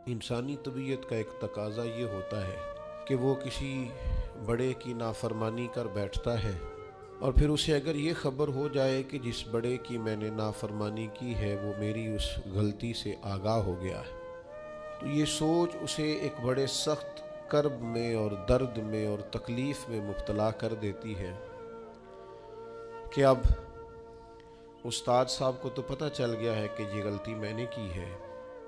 انسانی طبیعت کا ایک تقاضا یہ ہوتا ہے کہ وہ کسی بڑے کی نافرمانی کر بیٹھتا ہے، اور پھر اسے اگر یہ خبر ہو جائے کہ جس بڑے کی میں نے نافرمانی کی ہے وہ میری اس غلطی سے آگاہ ہو گیا ہے، تو یہ سوچ اسے ایک بڑے سخت کرب میں اور درد میں اور تکلیف میں مبتلا کر دیتی ہے کہ اب استاد صاحب کو تو پتہ چل گیا ہے کہ یہ غلطی میں نے کی ہے،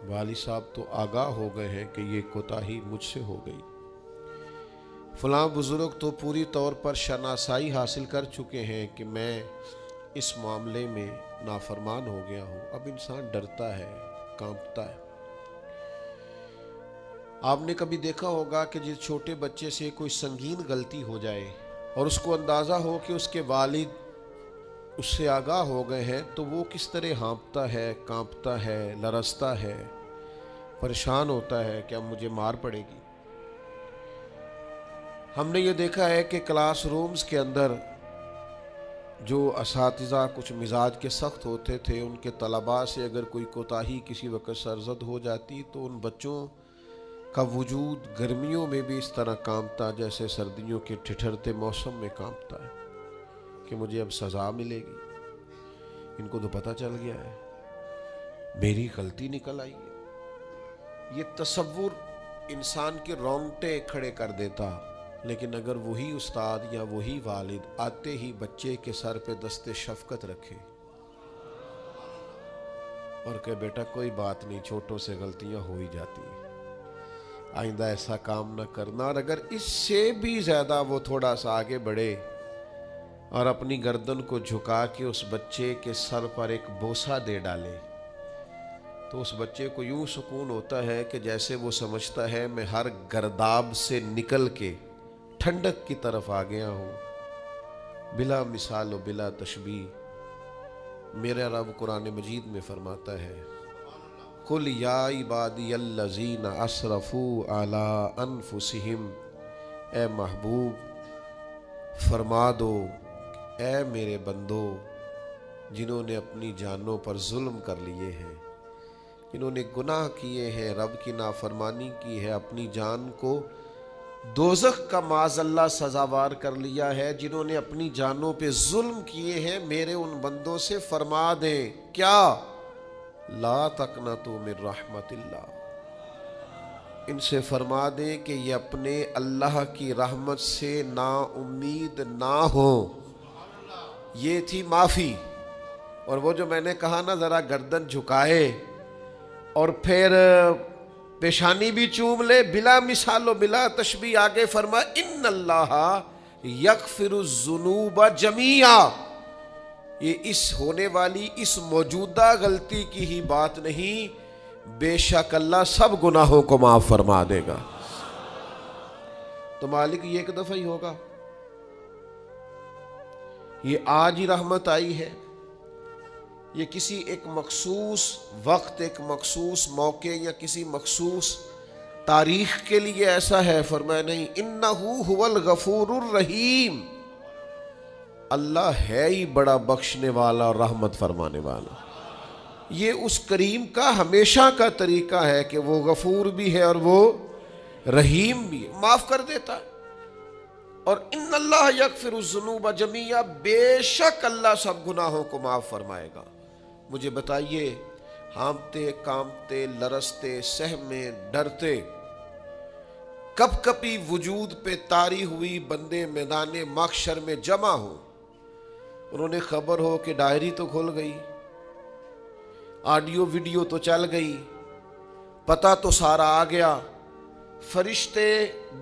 والد صاحب تو آگاہ ہو گئے ہیں کہ یہ کوتاہی مجھ سے ہو گئی، فلاں بزرگ تو پوری طور پر شناسائی حاصل کر چکے ہیں کہ میں اس معاملے میں نافرمان ہو گیا ہوں۔ اب انسان ڈرتا ہے، کانپتا ہے۔ آپ نے کبھی دیکھا ہوگا کہ جس چھوٹے بچے سے کوئی سنگین غلطی ہو جائے اور اس کو اندازہ ہو کہ اس کے والد اس سے آگاہ ہو گئے ہیں تو وہ کس طرح ہانپتا ہے، کانپتا ہے، لرزتا ہے، پریشان ہوتا ہے کہ اب مجھے مار پڑے گی۔ ہم نے یہ دیکھا ہے کہ کلاس رومز کے اندر جو اساتذہ کچھ مزاج کے سخت ہوتے تھے، ان کے طلباء سے اگر کوئی کوتاہی کسی وقت سرزد ہو جاتی تو ان بچوں کا وجود گرمیوں میں بھی اس طرح کانپتا جیسے سردیوں کے ٹھٹھرتے موسم میں کانپتا ہے کہ مجھے اب سزا ملے گی۔ ان کو تو پتہ چل گیا ہے، میری غلطی نکل آئی ہے۔ یہ تصور انسان کے رونگٹے کھڑے کر دیتا، لیکن اگر وہی استاد یا وہی والد آتے ہی بچے کے سر پہ دست شفقت رکھے اور کہ بیٹا کوئی بات نہیں، چھوٹوں سے غلطیاں ہو ہی جاتی ہیں، آئندہ ایسا کام نہ کرنا، اور اگر اس سے بھی زیادہ وہ تھوڑا سا آگے بڑھے اور اپنی گردن کو جھکا کے اس بچے کے سر پر ایک بوسہ دے ڈالے تو اس بچے کو یوں سکون ہوتا ہے کہ جیسے وہ سمجھتا ہے میں ہر گرداب سے نکل کے ٹھنڈک کی طرف آ گیا ہوں، بلا مثال و بلا تشبیہ۔ میرا رب قرآن مجید میں فرماتا ہے قُلْ يَا عِبَادِيَ الَّذِينَ أَسْرَفُوا عَلَىٰ أَنفُسِهِمْ، اے محبوب فرما دو، اے میرے بندو جنہوں نے اپنی جانوں پر ظلم کر لیے ہیں، جنہوں نے گناہ کیے ہیں، رب کی نافرمانی کی ہے، اپنی جان کو دوزخ کا معاذ اللہ سزاوار کر لیا ہے، جنہوں نے اپنی جانوں پہ ظلم کیے ہیں، میرے ان بندوں سے فرما دیں کیا؟ لا تقنطوا من رحمت اللہ، ان سے فرما دیں کہ یہ اپنے اللہ کی رحمت سے نا امید نہ ہوں۔ یہ تھی معافی، اور وہ جو میں نے کہا نا ذرا گردن جھکائے اور پھر پیشانی بھی چوم لے، بلا مثال و بلا تشبیہ آگے فرما ان اللہ یغفر الذنوب جمیعا، یہ اس ہونے والی اس موجودہ غلطی کی ہی بات نہیں، بے شک اللہ سب گناہوں کو معاف فرما دے گا۔ تو مالک یہ ایک دفعہ ہی ہوگا، یہ آج ہی رحمت آئی ہے، یہ کسی ایک مخصوص وقت، ایک مخصوص موقع یا کسی مخصوص تاریخ کے لیے ایسا ہے؟ فرمایا نہیں، انہو هو الغفور الرحیم، اللہ ہے ہی بڑا بخشنے والا اور رحمت فرمانے والا۔ یہ اس کریم کا ہمیشہ کا طریقہ ہے کہ وہ غفور بھی ہے اور وہ رحیم بھی ہے، معاف کر دیتا ہے۔ اور ان اللہ یغفر الذنوب جمیعا، بے شک اللہ سب گناہوں کو معاف فرمائے گا۔ مجھے بتائیے، ہانپتے کانپتے لرزتے سہمے ڈرتے کب کبھی وجود پہ طاری ہوئی بندے میدان محشر میں جمع ہو، انہوں نے خبر ہو کہ ڈائری تو کھل گئی، آڈیو ویڈیو تو چل گئی، پتہ تو سارا آ گیا، فرشتے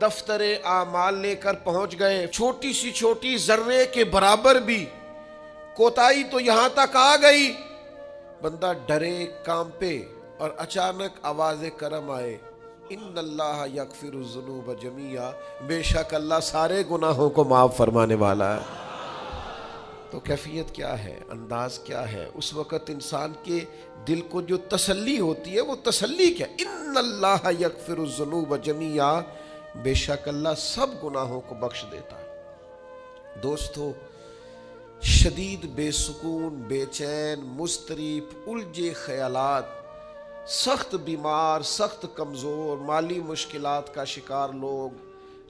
دفتر اعمال لے کر پہنچ گئے، چھوٹی سی چھوٹی ذرے کے برابر بھی کوتاہی تو یہاں تک آ گئی، بندہ ڈرے کانپے اور اچانک آواز کرم آئے ان اللہ یغفر الذنوب جمیعا، بے شک اللہ سارے گناہوں کو معاف فرمانے والا ہے۔ تو کیفیت کیا ہے، انداز کیا ہے اس وقت انسان کے دل کو جو تسلی ہوتی ہے، وہ تسلی کیا؟ ان اللہ یغفر الذنوب جمیعا، بے شک اللہ سب گناہوں کو بخش دیتا ہے۔ دوستو، شدید بے سکون، بے چین، مضطرب، الجھے خیالات سخت بیمار، سخت کمزور، مالی مشکلات کا شکار لوگ،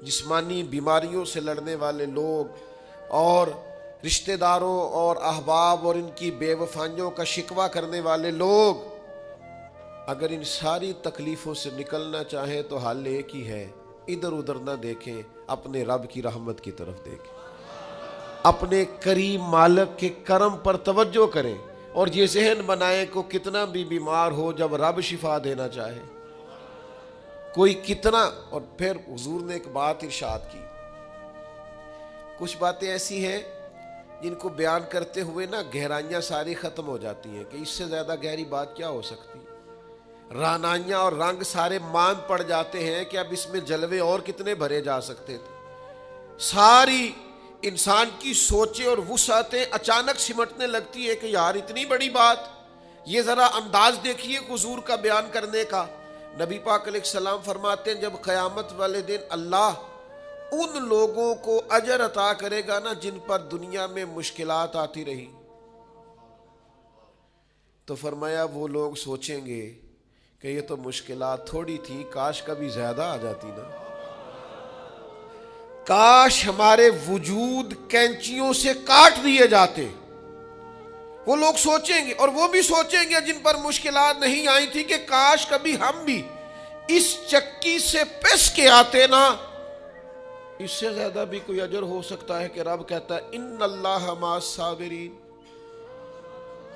جسمانی بیماریوں سے لڑنے والے لوگ، اور رشتہ داروں اور احباب اور ان کی بے وفائیوں کا شکوہ کرنے والے لوگ، اگر ان ساری تکلیفوں سے نکلنا چاہیں تو حل ایک ہی ہے، ادھر ادھر نہ دیکھیں، اپنے رب کی رحمت کی طرف دیکھیں، اپنے کریم مالک کے کرم پر توجہ کریں، اور یہ ذہن بنائیں کہ کتنا بھی بیمار ہو، جب رب شفا دینا چاہے کوئی کتنا۔ اور پھر حضور نے ایک بات ارشاد کی، کچھ باتیں ایسی ہیں جن کو بیان کرتے ہوئے نا گہرائیاں ساری ختم ہو جاتی ہیں کہ اس سے زیادہ گہری بات کیا ہو سکتی، رانائیاں اور رنگ سارے مان پڑ جاتے ہیں کہ اب اس میں جلوے اور کتنے بھرے جا سکتے تھے، ساری انسان کی سوچیں اور وسعتیں اچانک سمٹنے لگتی ہے کہ یار اتنی بڑی بات، یہ ذرا انداز دیکھیے حضور کا بیان کرنے کا۔ نبی پاک علیہ السلام فرماتے ہیں جب قیامت والے دن اللہ ان لوگوں کو اجر عطا کرے گا نا جن پر دنیا میں مشکلات آتی رہی، تو فرمایا وہ لوگ سوچیں گے کہ یہ تو مشکلات تھوڑی تھی، کاش کبھی زیادہ آ جاتی نا، کاش ہمارے وجود کینچیوں سے کاٹ دیے جاتے۔ وہ لوگ سوچیں گے، اور وہ بھی سوچیں گے جن پر مشکلات نہیں آئی تھی کہ کاش کبھی ہم بھی اس چکی سے پس کے آتے نا، اس سے زیادہ بھی کوئی اجر ہو سکتا ہے کہ رب کہتا ہے ان اللہ مع الصابرین،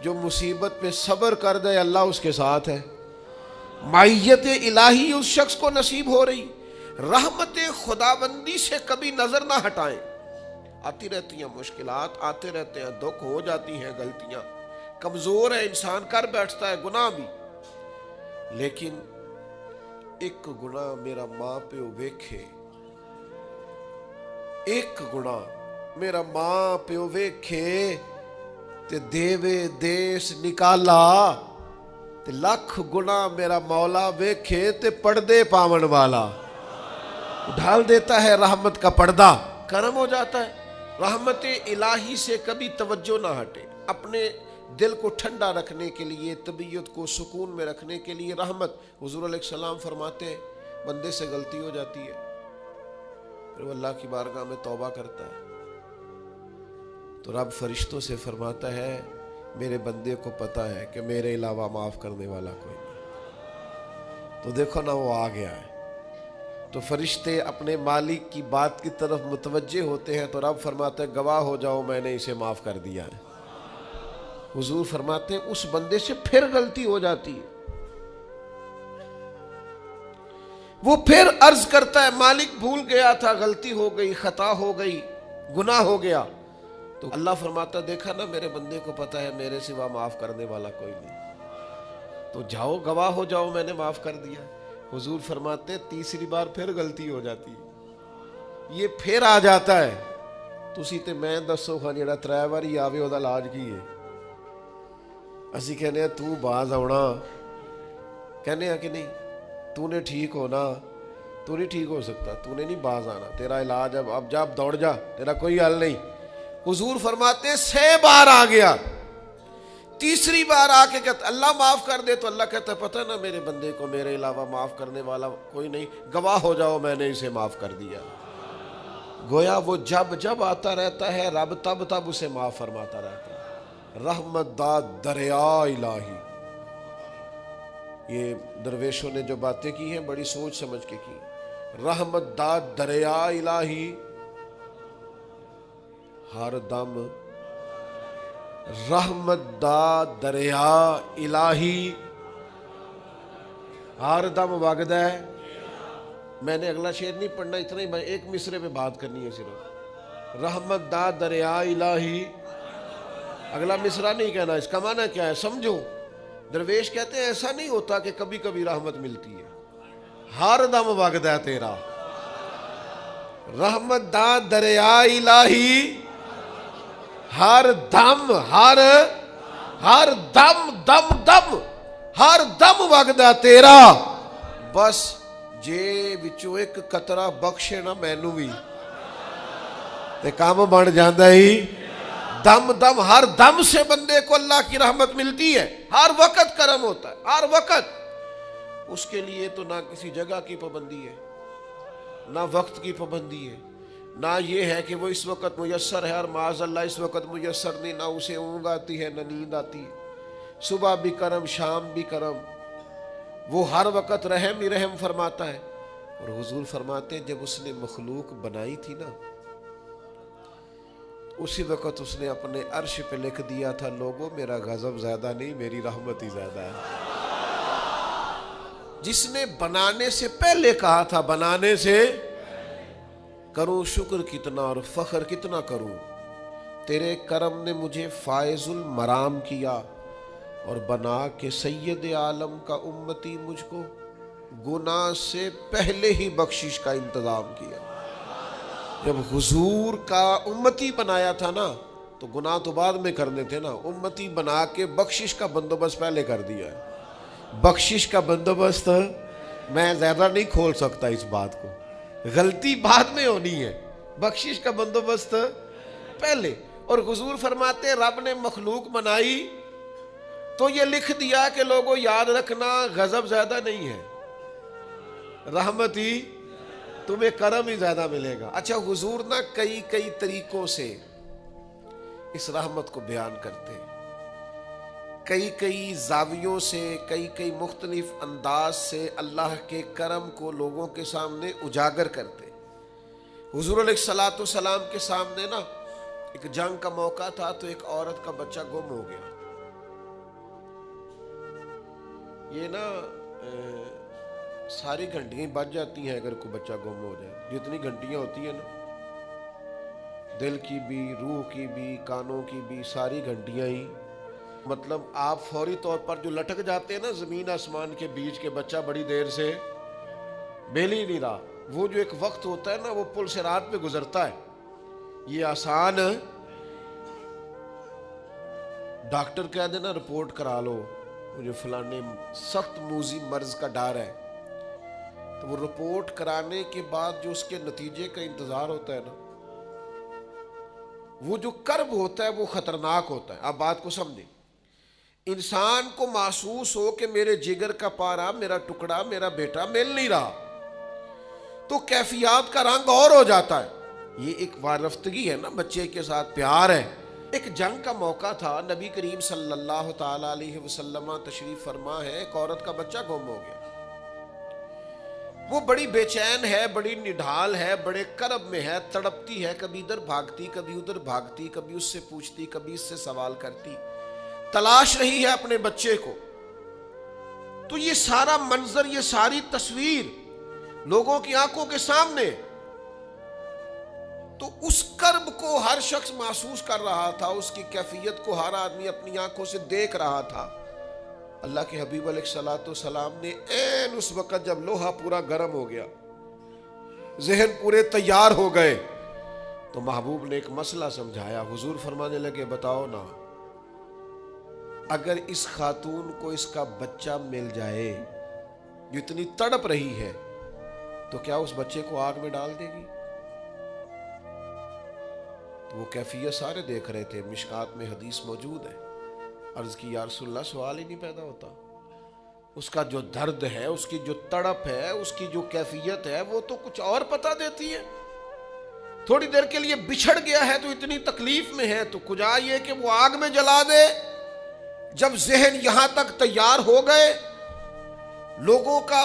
جو مصیبت پہ صبر کر دے اللہ اس کے ساتھ ہے۔ معیت الہی اس شخص کو نصیب ہو رہی، رحمت خداوندی سے کبھی نظر نہ ہٹائیں۔ آتی رہتی ہیں مشکلات، آتے رہتے ہیں دکھ، ہو جاتی ہیں غلطیاں، کمزور ہے انسان، کر بیٹھتا ہے گناہ بھی، لیکن ایک گناہ میرا ماں پیو ویکھے، ایک گناہ میرا ماں پیو ویکھے تے دیوے دیس نکالا، تے لکھ گناہ میرا مولا ویکھے تے پردے پاون والا، ڈھال دیتا ہے رحمت کا پردہ، کرم ہو جاتا ہے۔ رحمت الہی سے کبھی توجہ نہ ہٹے، اپنے دل کو ٹھنڈا رکھنے کے لیے، طبیعت کو سکون میں رکھنے کے لیے رحمت۔ حضور علیہ السلام فرماتے ہیں بندے سے غلطی ہو جاتی ہے، پھر وہ اللہ کی بارگاہ میں توبہ کرتا ہے تو رب فرشتوں سے فرماتا ہے میرے بندے کو پتا ہے کہ میرے علاوہ معاف کرنے والا کوئی نہیں، تو دیکھو نا وہ آ گیا ہے، تو فرشتے اپنے مالک کی بات کی طرف متوجہ ہوتے ہیں، تو رب فرماتا ہے گواہ ہو جاؤ میں نے اسے معاف کر دیا ہے۔ حضور فرماتے ہیں اس بندے سے پھر غلطی ہو جاتی ہے، وہ پھر عرض کرتا ہے مالک بھول گیا تھا، غلطی ہو گئی، خطا ہو گئی، گناہ ہو گیا، تو اللہ فرماتا دیکھا نا میرے بندے کو پتا ہے میرے سوا معاف کرنے والا کوئی نہیں، تو جاؤ گواہ ہو جاؤ میں نے معاف کر دیا۔ حضور فرماتے تیسری بار پھر غلطی ہو جاتی ہے، یہ پھر آ جاتا ہے، تسی تے میں دسو خان جڑا 3 واری آوے او دا علاج کی ہے؟ اسی کہنے ہیں تو باز آنا، کہنے ہیں کہ نہیں تو نے ٹھیک ہونا، تو نہیں ٹھیک ہو سکتا، تو نے نہیں باز آنا، تیرا علاج اب جا دوڑ جا، تیرا کوئی حل نہیں۔ حضور فرماتے 6 بار آ گیا، تیسری بار آ کے کہتا اللہ معاف کر دے، تو اللہ کہتا پتہ نا میرے بندے کو میرے علاوہ معاف کرنے والا کوئی نہیں، گواہ ہو جاؤ میں نے اسے معاف کر دیا۔ گویا وہ جب جب آتا رہتا ہے رب تب تب اسے معاف فرماتا رہتا ہے۔ رحمت دا دریا الہی، یہ درویشوں نے جو باتیں کی ہیں بڑی سوچ سمجھ کے کی۔ رحمت دا دریا الہی ہر دم، رحمت دا دریا الہی ہر دم وگدا ہے۔ میں نے اگلا شعر نہیں پڑھنا، اتنا ہی ایک مصرے پہ بات کرنی ہے صرف، رحمت دا دریا الہی، اگلا مصرع نہیں کہنا، اس کا معنی کیا ہے سمجھو۔ درویش کہتے ہیں ایسا نہیں ہوتا کہ کبھی کبھی رحمت ملتی ہے، ہر دم وگدا ہے تیرا، رحمت دا دریا الہی ہر دم، ہر دم دم دم ہر دم وگدا تیرا، بس جے وچوں ایک قطرہ بخشے نا مینوں بھی تے کام بن جاندا ہی۔ دم ہر دم سے بندے کو اللہ کی رحمت ملتی ہے، ہر وقت کرم ہوتا ہے، ہر وقت۔ اس کے لیے تو نہ کسی جگہ کی پابندی ہے، نہ وقت کی پابندی ہے، نہ یہ ہے کہ وہ اس وقت میسر ہے اور معاذ اللہ اس وقت میسر نہیں، نہ اسے اونگ آتی ہے نہ نیند آتی ہے، صبح بھی کرم شام بھی کرم، وہ ہر وقت رحم ہی رحم فرماتا ہے۔ اور حضور فرماتے ہیں جب اس نے مخلوق بنائی تھی نا، اسی وقت اس نے اپنے عرش پہ لکھ دیا تھا، لوگوں میرا غضب زیادہ نہیں، میری رحمت ہی زیادہ ہے۔ جس نے بنانے سے پہلے کہا تھا، بنانے سے کروں شکر کتنا اور فخر کتنا کروں، تیرے کرم نے مجھے فائز المرام کیا اور بنا کے سید عالم کا امتی مجھ کو گناہ سے پہلے ہی بخشش کا انتظام کیا۔ جب حضور کا امتی بنایا تھا نا تو گناہ تو بعد میں کرنے تھے نا، امتی بنا کے بخشش کا بندوبست پہلے کر دیا ہے۔ بخشش کا بندوبست میں زیادہ نہیں کھول سکتا اس بات کو، غلطی بعد میں ہونی ہے، بخشش کا بندوبست پہلے۔ اور حضور فرماتے رب نے مخلوق بنائی تو یہ لکھ دیا کہ لوگوں یاد رکھنا غضب زیادہ نہیں ہے، رحمت ہی، تمہیں کرم ہی زیادہ ملے گا۔ اچھا حضور نا کئی طریقوں سے اس رحمت کو بیان کرتے ہیں، کئی زاویوں سے، کئی مختلف انداز سے اللہ کے کرم کو لوگوں کے سامنے اجاگر کرتے۔ حضور علیہ الصلوۃ والسلام کے سامنے نا ایک جنگ کا موقع تھا تو ایک عورت کا بچہ گم ہو گیا۔ یہ نا ساری گھنٹیاں بج جاتی ہیں اگر کوئی بچہ گم ہو جائے، جتنی گھنٹیاں ہوتی ہیں نا، دل کی بھی، روح کی بھی، کانوں کی بھی، ساری گھنٹیاں ہی، مطلب آپ فوری طور پر جو لٹک جاتے ہیں نا زمین آسمان کے بیچ کے، بچہ بڑی دیر سے بیل ہی نہیں رہا، وہ جو ایک وقت ہوتا ہے نا وہ پل صراط پہ گزرتا ہے، یہ آسان۔ ڈاکٹر کہہ دینا رپورٹ کرا لو مجھے فلانے سخت موذی مرض کا ڈر ہے، تو وہ رپورٹ کرانے کے بعد جو اس کے نتیجے کا انتظار ہوتا ہے نا، وہ جو کرب ہوتا ہے وہ خطرناک ہوتا ہے۔ آپ بات کو سمجھیں، انسان کو محسوس ہو کہ میرے جگر کا پارا، میرا ٹکڑا، میرا بیٹا مل نہیں رہا، تو کیفیات کا رنگ اور ہو جاتا ہے۔ یہ ایک وارفتگی ہے نا، بچے کے ساتھ پیار ہے۔ ایک جنگ کا موقع تھا، نبی کریم صلی اللہ تعالی علیہ وسلم تشریف فرما ہے، ایک عورت کا بچہ گم ہو گیا، وہ بڑی بے چین ہے، بڑی نڈھال ہے، بڑے کرب میں ہے، تڑپتی ہے، کبھی ادھر بھاگتی کبھی ادھر بھاگتی، کبھی اس سے پوچھتی کبھی اس سے سوال کرتی، تلاش رہی ہے اپنے بچے کو۔ تو یہ سارا منظر، یہ ساری تصویر لوگوں کی آنکھوں کے سامنے، تو اس کرب کو ہر شخص محسوس کر رہا تھا، اس کی کیفیت کو ہر آدمی اپنی آنکھوں سے دیکھ رہا تھا۔ اللہ کے حبیب علیہ الصلوۃ والسلام نے عین اس وقت جب لوہا پورا گرم ہو گیا، ذہن پورے تیار ہو گئے، تو محبوب نے ایک مسئلہ سمجھایا۔ حضور فرمانے لگے بتاؤ نا، اگر اس خاتون کو اس کا بچہ مل جائے جو اتنی تڑپ رہی ہے، تو کیا اس بچے کو آگ میں ڈال دے گی؟ تو وہ کیفیت سارے دیکھ رہے تھے، مشکات میں حدیث موجود ہے۔ عرض کی یا رسول اللہ، سوال ہی نہیں پیدا ہوتا، اس کا جو درد ہے، اس کی جو تڑپ ہے، اس کی جو کیفیت ہے، وہ تو کچھ اور پتہ دیتی ہے۔ تھوڑی دیر کے لیے بچھڑ گیا ہے تو اتنی تکلیف میں ہے، تو کجا یہ کہ وہ آگ میں جلا دے۔ جب ذہن یہاں تک تیار ہو گئے، لوگوں کا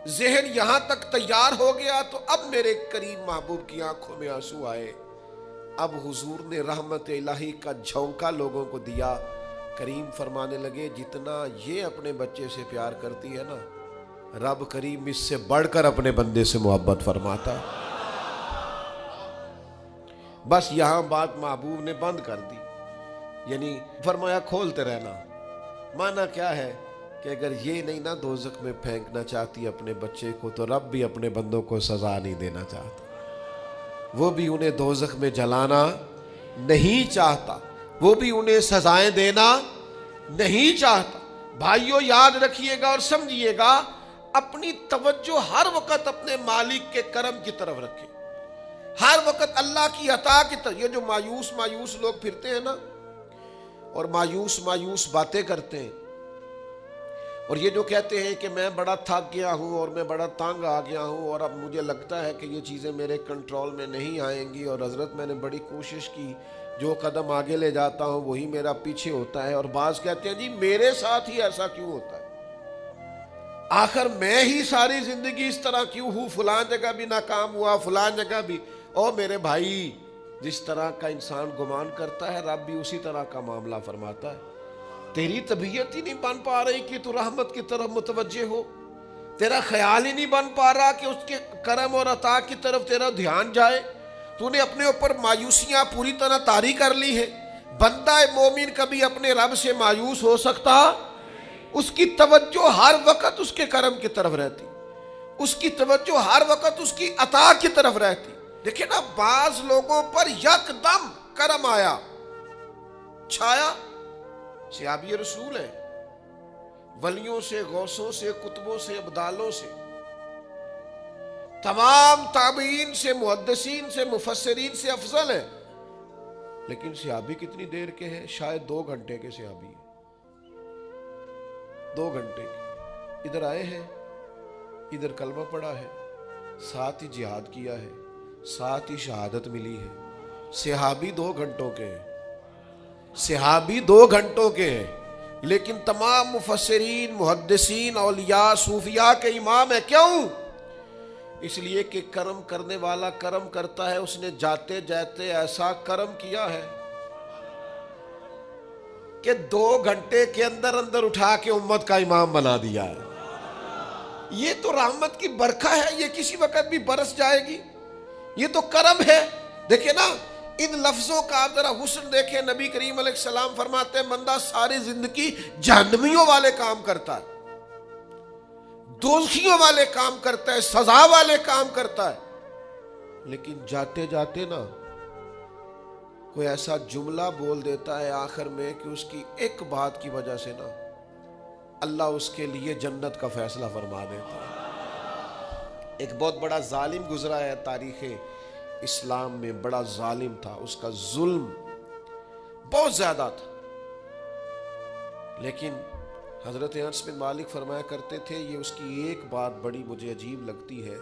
ذہن یہاں تک تیار ہو گیا، تو اب میرے کریم محبوب کی آنکھوں میں آنسو آئے۔ اب حضور نے رحمت الہی کا جھونکا لوگوں کو دیا۔ کریم فرمانے لگے جتنا یہ اپنے بچے سے پیار کرتی ہے نا، رب کریم اس سے بڑھ کر اپنے بندے سے محبت فرماتا ہے۔ بس یہاں بات محبوب نے بند کر دی، یعنی فرمایا کھولتے رہنا۔ معنی کیا ہے کہ اگر یہ نہیں نا دوزخ میں پھینکنا چاہتی اپنے بچے کو، تو رب بھی اپنے بندوں کو سزا نہیں دینا چاہتا، وہ بھی انہیں دوزخ میں جلانا نہیں چاہتا، وہ بھی انہیں سزائیں دینا نہیں چاہتا۔ بھائیو یاد رکھیے گا اور سمجھیے گا، اپنی توجہ ہر وقت اپنے مالک کے کرم کی طرف رکھیں، ہر وقت اللہ کی عطا کی طرف۔ یہ جو مایوس لوگ پھرتے ہیں نا اور مایوس باتیں کرتے ہیں، اور یہ جو کہتے ہیں کہ میں بڑا تھک گیا ہوں اور میں بڑا تنگ آ گیا ہوں اور اب مجھے لگتا ہے کہ یہ چیزیں میرے کنٹرول میں نہیں آئیں گی، اور حضرت میں نے بڑی کوشش کی، جو قدم آگے لے جاتا ہوں وہی میرا پیچھے ہوتا ہے، اور بعض کہتے ہیں جی میرے ساتھ ہی ایسا کیوں ہوتا ہے، آخر میں ہی ساری زندگی اس طرح کیوں ہوں، فلان جگہ بھی ناکام ہوا، فلان جگہ بھی۔ او میرے بھائی، جس طرح کا انسان گمان کرتا ہے رب بھی اسی طرح کا معاملہ فرماتا ہے۔ تیری طبیعت ہی نہیں بن پا رہی کہ تو رحمت کی طرف متوجہ ہو، تیرا خیال ہی نہیں بن پا رہا کہ اس کے کرم اور عطا کی طرف تیرا دھیان جائے، تو نے اپنے اوپر مایوسیاں پوری طرح طاری کر لی ہے۔ بندہ مومن کبھی اپنے رب سے مایوس ہو سکتا؟ اس کی توجہ ہر وقت اس کے کرم کی طرف رہتی، اس کی توجہ ہر وقت اس کی عطا کی طرف رہتی۔ دیکھیں نا، بعض لوگوں پر یکدم کرم آیا، چھایا، صحابی رسول ہے، ولیوں سے، غوثوں سے، کتبوں سے، ابدالوں سے، تمام تابعین سے، محدثین سے، مفسرین سے افضل ہے، لیکن صحابی کتنی دیر کے ہیں؟ شاید 2 گھنٹے کے صحابی ہیں، 2 گھنٹے کے۔ ادھر آئے ہیں، ادھر کلمہ پڑھا ہے، ساتھ ہی جہاد کیا ہے، ساتھ ہی شہادت ملی ہے۔ صحابی 2 گھنٹوں کے ہیں، صحابی 2 گھنٹوں کے ہیں، لیکن تمام مفسرین، محدثین، اولیاء، صوفیاء کے امام ہیں۔ کیوں؟ اس لیے کہ کرم کرنے والا کرم کرتا ہے، اس نے جاتے جاتے ایسا کرم کیا ہے کہ 2 گھنٹے کے اندر اندر اٹھا کے امت کا امام بنا دیا ہے۔ یہ تو رحمت کی برکھا ہے، یہ کسی وقت بھی برس جائے گی، یہ تو کرم ہے۔ دیکھیں نا، ان لفظوں کا آپ ذرا حسن دیکھیں۔ نبی کریم علیہ السلام فرماتے ہیں بندہ ساری زندگی جہنمیوں والے کام کرتا ہے، دوزخیوں والے کام کرتا ہے، سزا والے کام کرتا ہے، لیکن جاتے جاتے نا کوئی ایسا جملہ بول دیتا ہے آخر میں کہ اس کی ایک بات کی وجہ سے نا اللہ اس کے لیے جنت کا فیصلہ فرما دیتا ہے۔ ایک بہت بڑا ظالم گزرا ہے تاریخ اسلام میں، بڑا ظالم تھا، اس کا ظلم بہت زیادہ تھا، لیکن حضرت انس بن مالک فرمایا کرتے تھے یہ اس کی ایک بات بڑی مجھے عجیب لگتی ہے،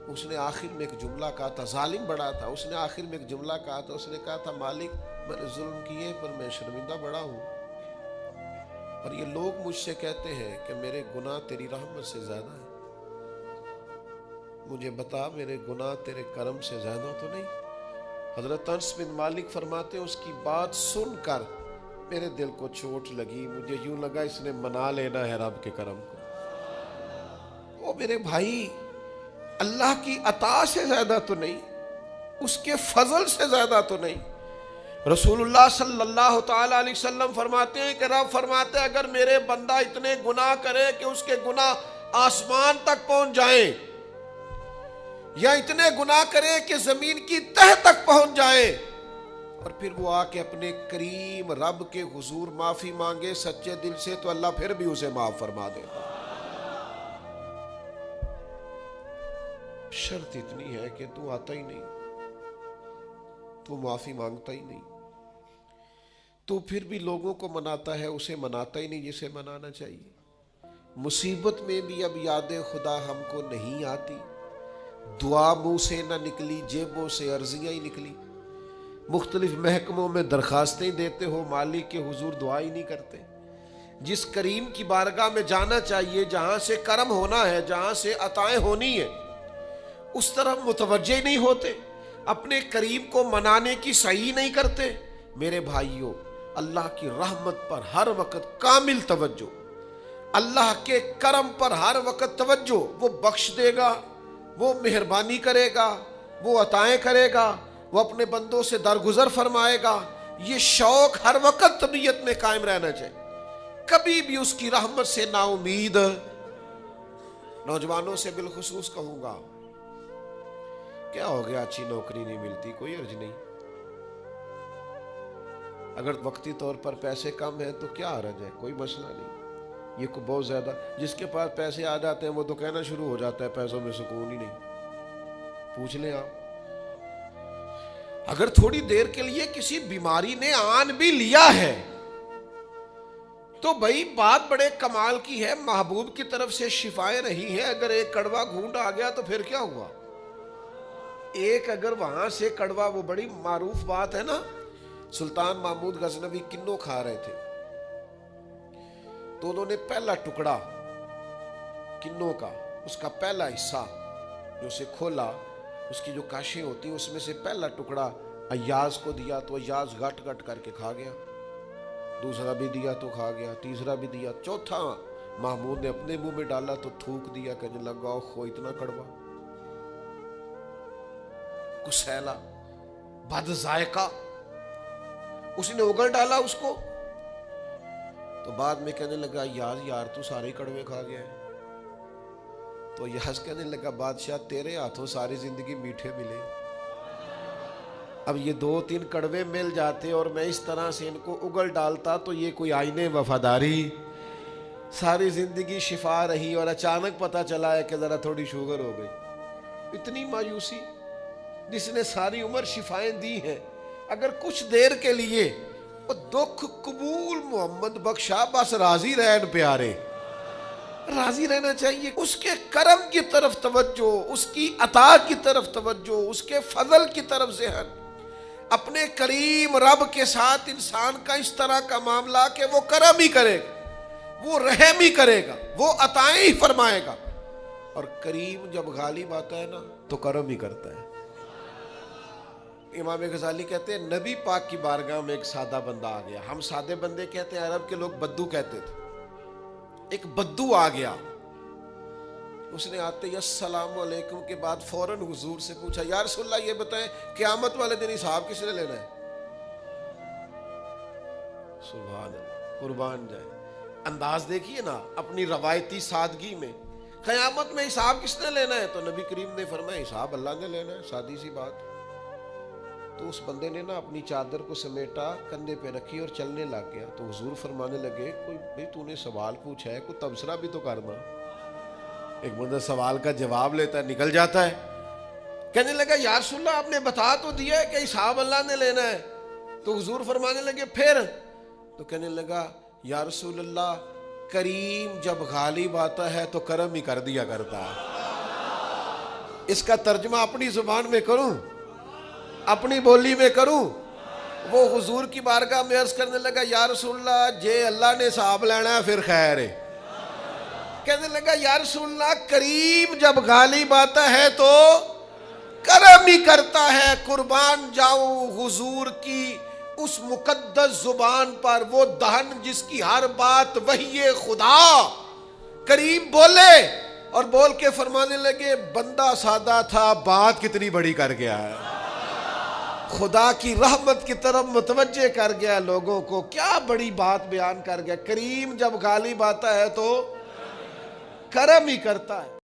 اس نے آخر میں ایک جملہ کہا تھا، ظالم بڑا تھا، اس نے آخر میں ایک جملہ کہا تھا، اس نے کہا تھا مالک میں نے ظلم کیے پر میں شرمندہ بڑا ہوں، اور یہ لوگ مجھ سے کہتے ہیں کہ میرے گناہ تیری رحمت سے زیادہ ہیں، مجھے بتا میرے گناہ تیرے کرم سے زیادہ تو نہیں؟ حضرت انس بن مالک فرماتے ہیں اس کی بات سن کر میرے دل کو چوٹ لگی، مجھے یوں لگا اس نے منا لینا ہے رب کے کرم کو۔ وہ میرے بھائی، اللہ کی عطا سے زیادہ تو نہیں، اس کے فضل سے زیادہ تو نہیں۔ رسول اللہ صلی اللہ تعالیٰ علیہ وسلم فرماتے ہیں کہ رب فرماتے ہیں اگر میرے بندہ اتنے گناہ کرے کہ اس کے گناہ آسمان تک پہنچ جائیں، یا اتنے گناہ کرے کہ زمین کی تہ تک پہنچ جائے، اور پھر وہ آ کے اپنے کریم رب کے حضور معافی مانگے سچے دل سے، تو اللہ پھر بھی اسے معاف فرما دیتا۔ شرط اتنی ہے کہ تو آتا ہی نہیں، تو معافی مانگتا ہی نہیں، تو پھر بھی لوگوں کو مناتا ہے، اسے مناتا ہی نہیں جسے منانا چاہیے۔ مصیبت میں بھی اب یاد خدا ہم کو نہیں آتی، دعا منہ سے نہ نکلی، جیبوں سے عرضیاں ہی نکلی، مختلف محکموں میں درخواستیں دیتے ہو، مالک کے حضور دعا ہی نہیں کرتے۔ جس کریم کی بارگاہ میں جانا چاہیے، جہاں سے کرم ہونا ہے، جہاں سے عطائیں ہونی ہے، اس طرف متوجہ نہیں ہوتے، اپنے کریم کو منانے کی صحیح نہیں کرتے۔ میرے بھائیوں، اللہ کی رحمت پر ہر وقت کامل توجہ، اللہ کے کرم پر ہر وقت توجہ، وہ بخش دے گا، وہ مہربانی کرے گا، وہ عطائیں کرے گا، وہ اپنے بندوں سے درگزر فرمائے گا، یہ شوق ہر وقت طبیعت میں قائم رہنا چاہیے، کبھی بھی اس کی رحمت سے نا امید۔ نوجوانوں سے بالخصوص کہوں گا، کیا ہو گیا اچھی نوکری نہیں ملتی، کوئی عرض نہیں، اگر وقتی طور پر پیسے کم ہیں تو کیا حرج ہے، کوئی مسئلہ نہیں۔ یہ کو بہت زیادہ جس کے پاس پیسے آ جاتے ہیں وہ تو کہنا شروع ہو جاتا ہے پیسوں میں سکون ہی نہیں۔ پوچھ لیں آپ، اگر تھوڑی دیر کے لیے کسی بیماری نے آن بھی لیا ہے تو بھائی بات بڑے کمال کی ہے، محبوب کی طرف سے شفائیں رہی ہیں، اگر ایک کڑوا گھونٹ آ گیا تو پھر کیا ہوا؟ ایک اگر وہاں سے کڑوا، وہ بڑی معروف بات ہے نا، سلطان محمود غزنوی کنو کھا رہے تھے تو انہوں نے پہلا ٹکڑا کنو کا، اس کا پہلا حصہ جو اسے کھولا، اس کی جو کاشیں ہوتی اس میں سے پہلا ٹکڑا ایاز کو دیا تو ایاز گٹ گٹ کر کے کھا گیا، دوسرا بھی دیا تو کھا گیا، تیسرا بھی دیا، چوتھا محمود نے اپنے منہ میں ڈالا تو تھوک دیا، کہنے لگا خو اتنا کڑوا، کسیلا، بد ذائقہ، اس نے اگل ڈالا اس کو، تو بعد میں کہنے لگا یار تو سارے کڑوے کھا گیا ہے، تو یاز کہنے لگا بادشاہ تیرے ہاتھوں ساری زندگی میٹھے ملے، اب یہ 2-3 کڑوے مل جاتے اور میں اس طرح سے ان کو اگل ڈالتا تو یہ کوئی آئینے وفاداری، ساری زندگی شفا رہی اور اچانک پتہ چلا ہے کہ ذرا تھوڑی شوگر ہو گئی، اتنی مایوسی، جس نے ساری عمر شفائیں دی ہیں، اگر کچھ دیر کے لیے وہ دکھ قبول محمد بخشا، بس راضی رہن پیارے، راضی رہنا چاہیے، اس کے کرم کی طرف توجہ، اس کی عطا کی طرف توجہ، اس کے فضل کی طرف ذہن، اپنے کریم رب کے ساتھ انسان کا اس طرح کا معاملہ کہ وہ کرم ہی کرے گا، وہ رحم ہی کرے گا، وہ عطائیں ہی فرمائے گا، اور کریم جب غالب آتا ہے نا تو کرم ہی کرتا ہے۔ امام غزالی کہتے ہیں نبی پاک کی بارگاہ میں ایک سادہ بندہ آ گیا، ہم سادے بندے کہتے ہیں، عرب کے لوگ بدو کہتے تھے، ایک بدو آ گیا، اس نے آتے ہی السلام علیکم کے بعد فوراً حضور سے پوچھا یا رسول اللہ یہ بتائیں قیامت والے دن حساب کس نے لینا ہے؟ سبحان اللہ، قربان جائے، انداز دیکھیے نا اپنی روایتی سادگی میں، قیامت میں حساب کس نے لینا ہے؟ تو نبی کریم نے فرمایا حساب اللہ نے لینا ہے، سادی سی بات۔ تو اس بندے نے نا اپنی چادر کو سمیٹا، کندھے پہ رکھی اور چلنے لگ گیا، تو حضور فرمانے لگے کوئی بھئی تو نے سوال پوچھا ہے، کوئی تبصرہ بھی تو کرنا، ایک بندہ سوال کا جواب لیتا ہے نکل جاتا ہے، کہنے لگا یا رسول اللہ آپ نے بتا تو دیا ہے کہ حساب اللہ نے لینا ہے، تو حضور فرمانے لگے پھر؟ تو کہنے لگا یا رسول اللہ کریم جب غالب آتا ہے تو کرم ہی کر دیا کرتا ہے۔ اس کا ترجمہ اپنی زبان میں کروں، اپنی بولی میں کروں، وہ حضور کی بارگاہ میں عرض کرنے لگا یا رسول اللہ جے اللہ نے حساب لینا ہے پھر خیر ہے، کہنے لگا یا رسول اللہ کریم جب غالب آتا ہے تو کرم ہی کرتا ہے، قربان جاؤں حضور کی اس مقدس زبان پر، وہ دہن جس کی ہر بات وحی خدا، کریم بولے اور بول کے فرمانے لگے بندہ سادہ تھا بات کتنی بڑی کر گیا ہے، خدا کی رحمت کی طرف متوجہ کر گیا لوگوں کو، کیا بڑی بات بیان کر گیا، کریم جب غالب آتا ہے تو کرم ہی کرتا ہے۔